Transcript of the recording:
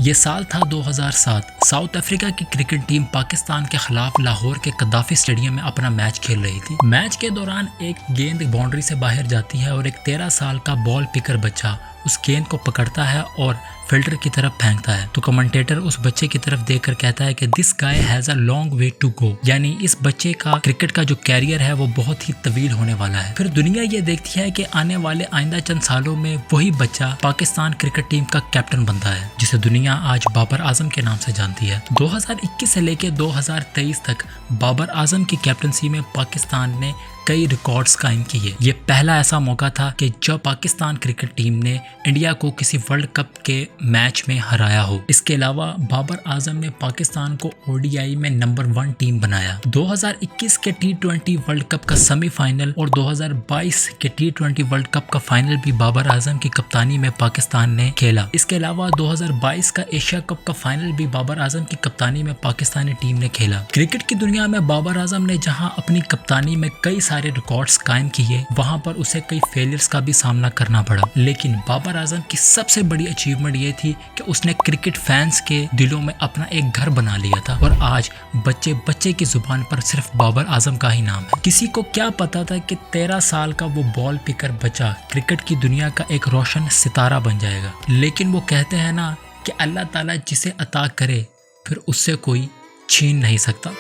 یہ سال تھا 2007۔ ساؤتھ افریقہ کی کرکٹ ٹیم پاکستان کے خلاف لاہور کے قذافی اسٹیڈیم میں اپنا میچ کھیل رہی تھی۔ میچ کے دوران ایک گیند باؤنڈری سے باہر جاتی ہے اور ایک 13 سال کا بال پکر بچہ اس گیند کو پکڑتا ہے اور فیلڈر کی طرف پھینکتا ہے تو کمنٹیٹر اس بچے کی طرف دیکھ کر کہتا ہے کہ this guy has a long way to go, یعنی اس بچے کا کرکٹ کا جو کیریئر ہے وہ بہت ہی طویل ہونے والا ہے۔ پھر دنیا یہ دیکھتی ہے کہ آنے والے آئندہ چند سالوں میں وہی بچہ پاکستان کرکٹ ٹیم کا کیپٹن بنتا ہے، جسے دنیا آج بابر اعظم کے نام سے جانتی ہے۔ 2021 سے لے کے 2023 تک بابر اعظم کی کیپٹنسی میں پاکستان نے کئی ریکارڈز قائم کیے۔ یہ پہلا ایسا موقع تھا کہ جب پاکستان کرکٹ ٹیم نے انڈیا کو کسی ورلڈ کپ کے میچ میں ہرایا ہو۔ اس کے علاوہ بابر اعظم نے پاکستان کو ODI میں نمبر 1 ٹیم بنایا۔ 2021 کے T20 ورلڈ کپ کا سیمی فائنل اور 2022 کے T20 ورلڈ کپ کا فائنل بھی بابر اعظم کی کپتانی میں پاکستان نے کھیلا۔ اس کے علاوہ 2022 کا ایشیا کپ کا فائنل بھی بابر اعظم کی کپتانی میں پاکستانی ٹیم نے کھیلا۔ کرکٹ کی دنیا میں بابر اعظم نے جہاں اپنی کپتانی میں کئی سارے ریکارڈز قائم کیے، وہاں پر اسے کئی فیلئرز کا بھی سامنا کرنا پڑا، لیکن بابر اعظم کی سب سے بڑی اچیومنٹ یہ تھی کہ اس نے کرکٹ فینس کے دلوں میں اپنا ایک گھر بنا لیا تھا، اور آج بچے بچے کی زبان پر صرف بابر اعظم کا ہی نام ہے۔ کسی کو کیا پتا تھا کہ 13 سال کا وہ بال پکر بچہ کرکٹ کی دنیا کا ایک روشن ستارہ بن جائے گا، لیکن وہ کہتے ہیں نا کہ اللہ تعالیٰ جسے عطا کرے پھر اس سے کوئی چھین نہیں سکتا۔